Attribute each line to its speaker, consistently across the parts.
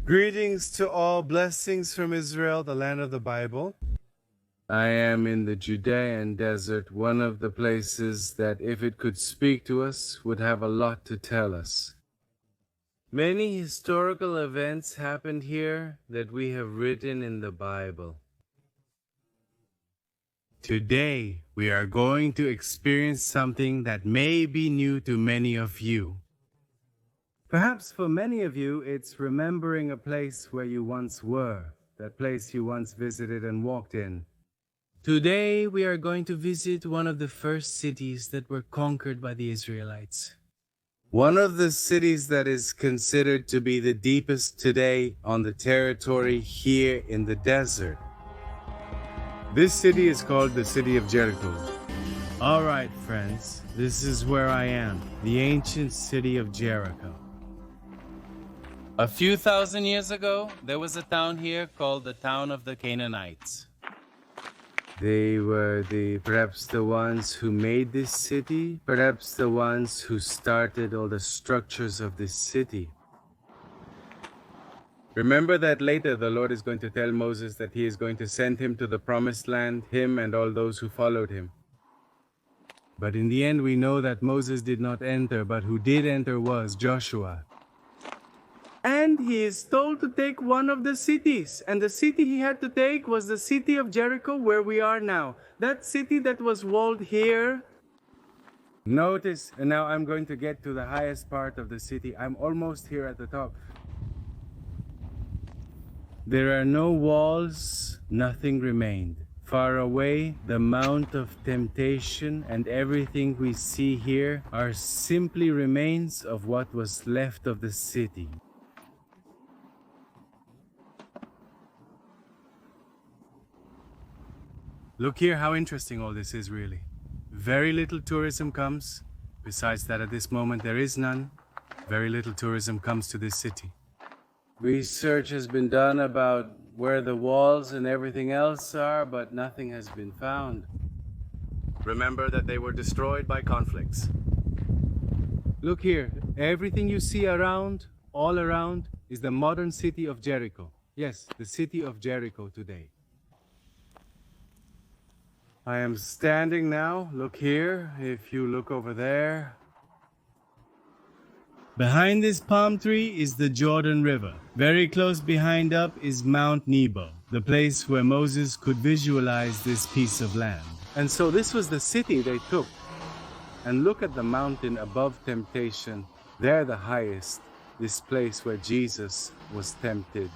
Speaker 1: Greetings to all, blessings from Israel, the land of the Bible. I am in the Judean desert, one of the places that, if it could speak to us, would have a lot to tell us. Many historical events happened here that we have written in the Bible. Today, we are going to experience something that may be new to many of you. Perhaps for many of you, it's remembering a place where you once were, that place you once visited and walked in. Today, we are going to visit one of the first cities that were conquered by the Israelites. One of the cities that is considered to be the deepest today on the territory here in the desert. This city is called the city of Jericho. All right, friends, this is where I am, the ancient city of Jericho. A few thousand years ago, there was a town here called the town of the Canaanites. They were perhaps the ones who made this city, perhaps the ones who started all the structures of this city. Remember that later the Lord is going to tell Moses that he is going to send him to the promised land, him and all those who followed him. But in the end, we know that Moses did not enter, but who did enter was Joshua. And he is told to take one of the cities. And the city he had to take was the city of Jericho, where we are now. That city that was walled here. Notice, and now I'm going to get to the highest part of the city. I'm almost here at the top. There are no walls, nothing remained. Far away, the Mount of Temptation and everything we see here are simply remains of what was left of the city. Look here how interesting all this is really. Very little tourism comes. Besides that, at this moment there is none. Very little tourism comes to this city. Research has been done about where the walls and everything else are, but nothing has been found. Remember that they were destroyed by conflicts. Look here, everything you see around, all around, is the modern city of Jericho. Yes, the city of Jericho today. I am standing now, look here, if you look over there. Behind this palm tree is the Jordan River. Very close behind up is Mount Nebo, the place where Moses could visualize this piece of land. And so this was the city they took. And look at the mountain above temptation. There the highest, this place where Jesus was tempted.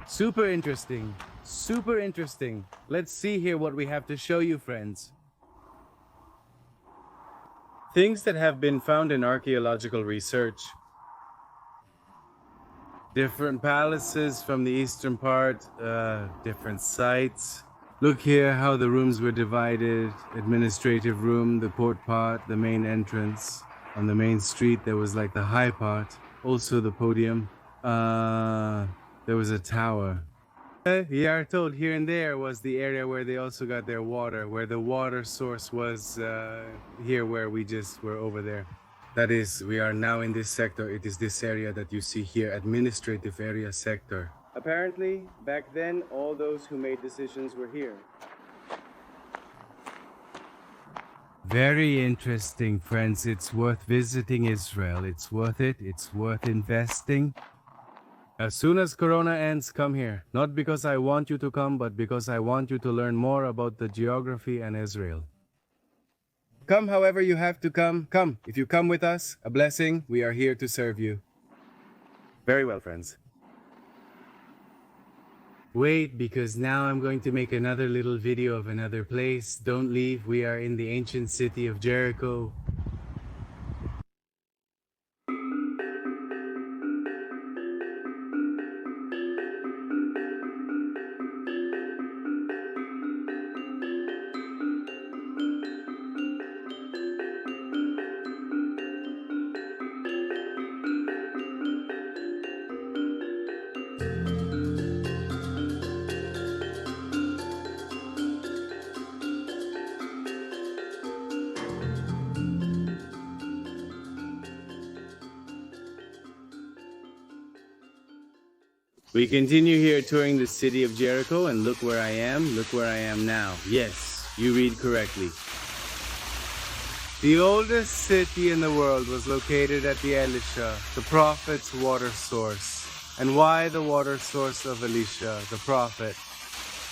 Speaker 1: Super interesting. Super interesting. Let's see here what we have to show you, friends. Things that have been found in archaeological research. Different palaces from the eastern part, different sites. Look here how the rooms were divided. Administrative room, the port part, the main entrance. On the main street there was like the high part, also the podium. There was a tower. We are told here and there was the area where they also got their water, where the water source was here where we just were over there. That is, we are now in this sector. It is this area that you see here, administrative area sector. Apparently, back then, all those who made decisions were here. Very interesting, friends. It's worth visiting Israel. It's worth it. It's worth investing. As soon as Corona ends, come here. Not because I want you to come, but because I want you to learn more about the geography and Israel. Come however you have to come. Come. If you come with us, a blessing. We are here to serve you. Very well, friends. Wait, because now I'm going to make another little video of another place. Don't leave. We are in the ancient city of Jericho. We continue here touring the city of Jericho, and look where I am now. Yes, you read correctly. The oldest city in the world was located at the Elisha, the prophet's water source. And why the water source of Elisha, the prophet?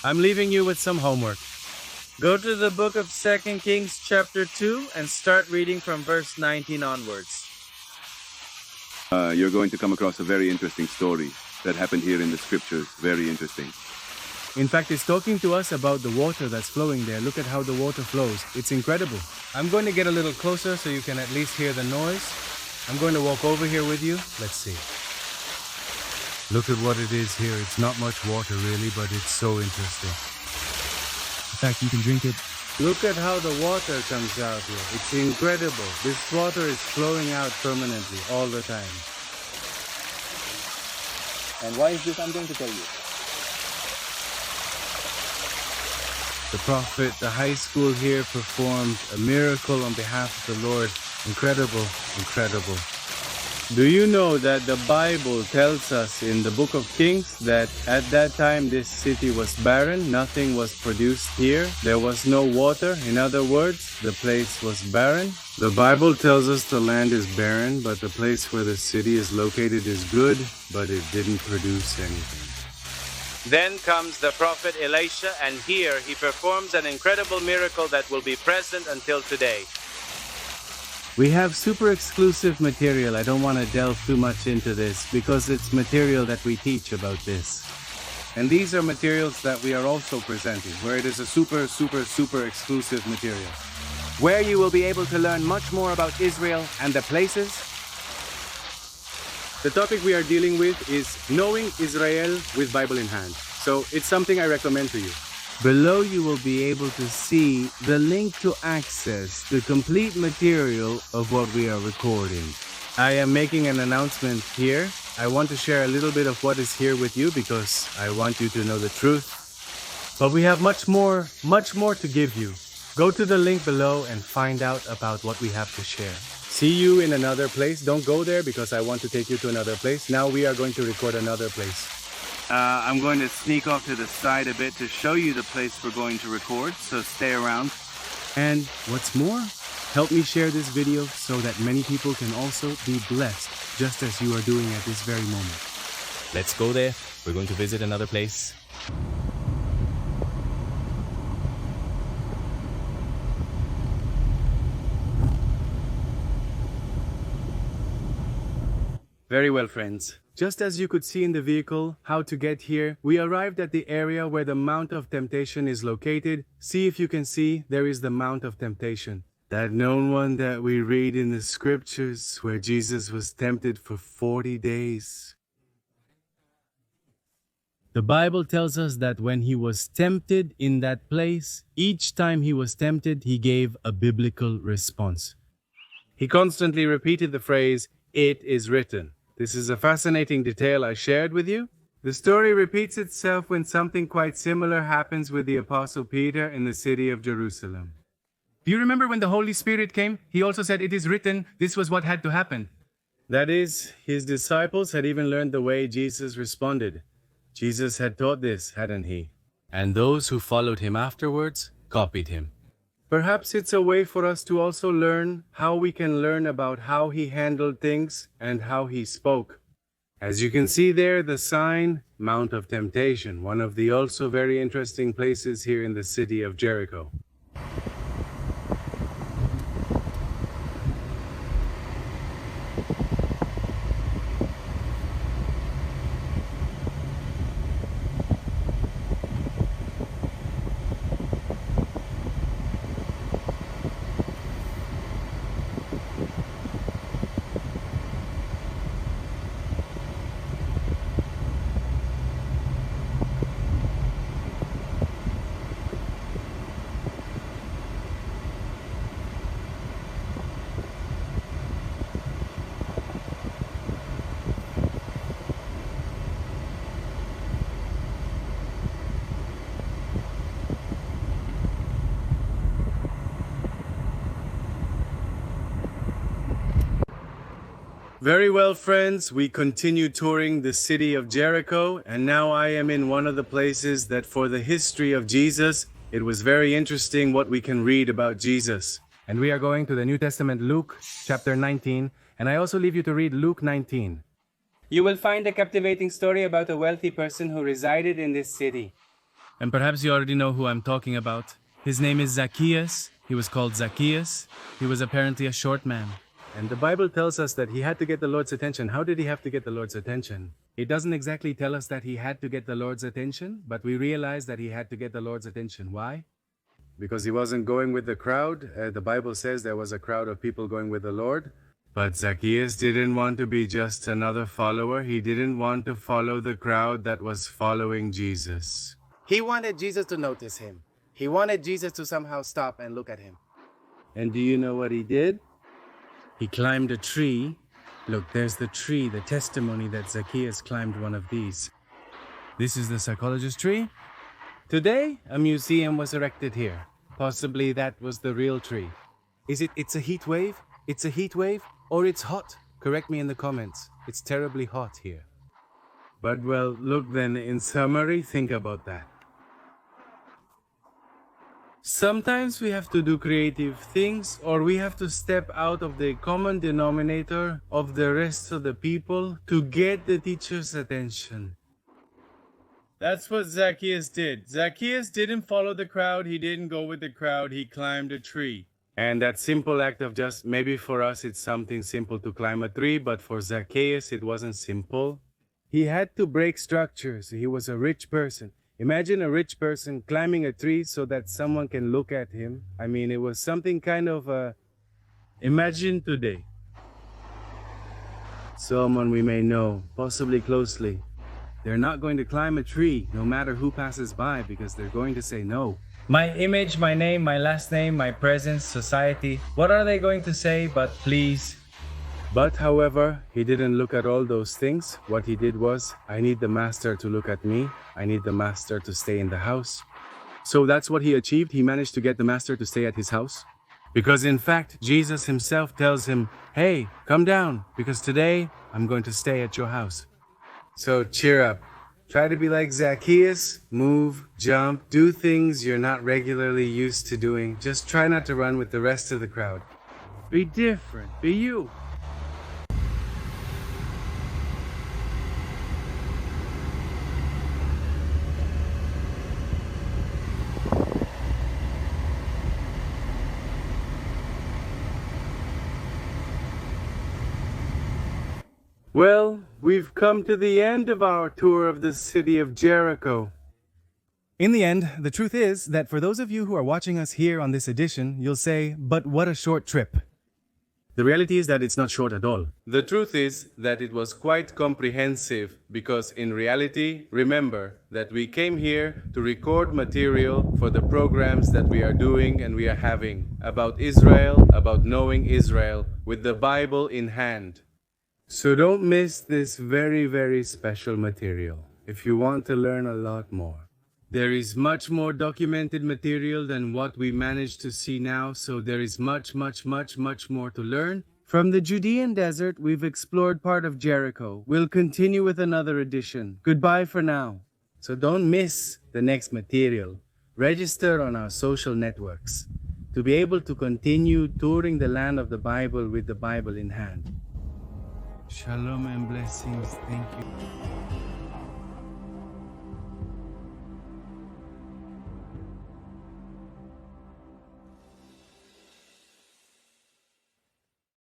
Speaker 1: I'm leaving you with some homework. Go to the book of 2 Kings chapter 2 and start reading from verse 19 onwards.
Speaker 2: You're going to come across a very interesting story that happened here in the scriptures. Very interesting.
Speaker 1: In fact, it's talking to us about the water that's flowing there. Look at how the water flows. It's incredible. I'm going to get a little closer so you can at least hear the noise. I'm going to walk over here with you. Let's see. Look at what it is here. It's not much water really, but it's so interesting. In fact, you can drink it. Look at how the water comes out here. It's incredible. This water is flowing out permanently all the time. And why is this? I'm going to tell you. The prophet, the high school here performed a miracle on behalf of the Lord. Incredible, incredible. Do you know that the Bible tells us in the book of Kings that at that time this city was barren, nothing was produced here, there was no water. In other words, the place was barren. The Bible tells us the land is barren, but the place where the city is located is good, but it didn't produce anything. Then comes the prophet Elisha, and here he performs an incredible miracle that will be present until today. We have super exclusive material. I don't want to delve too much into this because it's material that we teach about this. And these are materials that we are also presenting, where it is a super exclusive material, where you will be able to learn much more about Israel and the places. The topic we are dealing with is knowing Israel with Bible in hand. So it's something I recommend to you. Below you will be able to see the link to access the complete material of what we are recording. I am making an announcement here. I want to share a little bit of what is here with you because I want you to know the truth. But we have much more to give you. Go to the link below and find out about what we have to share. See you in another place. Don't go there because I want to take you to another place. Now we are going to record another place. I'm going to sneak off to the side a bit to show you the place we're going to record, so stay around. And what's more, help me share this video so that many people can also be blessed, just as you are doing at this very moment. Let's go there. We're going to visit another place. Very well, friends. Just as you could see in the vehicle how to get here, we arrived at the area where the Mount of Temptation is located. See if you can see, there is the Mount of Temptation. That known one that we read in the scriptures where Jesus was tempted for 40 days. The Bible tells us that when he was tempted in that place, each time he was tempted, he gave a biblical response. He constantly repeated the phrase, "It is written." This is a fascinating detail I shared with you. The story repeats itself when something quite similar happens with the Apostle Peter in the city of Jerusalem. Do you remember when the Holy Spirit came? He also said, "It is written." This was what had to happen. That is, his disciples had even learned the way Jesus responded. Jesus had taught this, hadn't he? And those who followed him afterwards copied him. Perhaps it's a way for us to also learn how we can learn about how he handled things and how he spoke. As you can see there, the sign, Mount of Temptation, one of the also very interesting places here in the city of Jericho. Very well, friends, we continue touring the city of Jericho, and now I am in one of the places that for the history of Jesus, it was very interesting what we can read about Jesus. And we are going to the New Testament, Luke chapter 19, and I also leave you to read Luke 19. You will find a captivating story about a wealthy person who resided in this city. And perhaps you already know who I'm talking about. His name is Zacchaeus. He was called Zacchaeus. He was apparently a short man. And the Bible tells us that he had to get the Lord's attention. How did he have to get the Lord's attention? It doesn't exactly tell us that he had to get the Lord's attention, but we realize that he had to get the Lord's attention. Why? Because he wasn't going with the crowd. The Bible says there was a crowd of people going with the Lord. But Zacchaeus didn't want to be just another follower. He didn't want to follow the crowd that was following Jesus. He wanted Jesus to notice him. He wanted Jesus to somehow stop and look at him. And do you know what he did? He climbed a tree. Look, there's the tree, the testimony that Zacchaeus climbed one of these. This is the psychologist tree. Today, a museum was erected here. Possibly that was the real tree. It's a heat wave? It's a heat wave? Or it's hot? Correct me in the comments. It's terribly hot here. But well, look then, in summary, think about that. Sometimes we have to do creative things, or we have to step out of the common denominator of the rest of the people to get the teacher's attention. That's what Zacchaeus did. Zacchaeus didn't follow the crowd. He didn't go with the crowd. He climbed a tree. And that simple act of just, maybe for us it's something simple to climb a tree, but for Zacchaeus it wasn't simple. He had to break structures. He was a rich person. Imagine a rich person climbing a tree so that someone can look at him. I mean, it was something kind of imagine today. Someone we may know, possibly closely. They're not going to climb a tree, no matter who passes by, because they're going to say no. My image, my name, my last name, my presence, society. What are they going to say but please? But however, he didn't look at all those things. What he did was, I need the master to look at me. I need the master to stay in the house. So that's what he achieved. He managed to get the master to stay at his house. Because in fact, Jesus himself tells him, hey, come down, because today I'm going to stay at your house. So cheer up. Try to be like Zacchaeus. Move, jump, do things you're not regularly used to doing. Just try not to run with the rest of the crowd. Be different. Be you. Well, we've come to the end of our tour of the city of Jericho. In the end, the truth is that for those of you who are watching us here on this edition, you'll say, but what a short trip. The reality is that it's not short at all. The truth is that it was quite comprehensive because in reality, remember that we came here to record material for the programs that we are doing and we are having about Israel, about knowing Israel with the Bible in hand. So don't miss this very, very special material if you want to learn a lot more. There is much more documented material than what we managed to see now, so there is much more to learn. From the Judean desert, we've explored part of Jericho. We'll continue with another edition. Goodbye for now. So don't miss the next material. Register on our social networks to be able to continue touring the land of the Bible with the Bible in hand. Shalom and blessings. Thank you.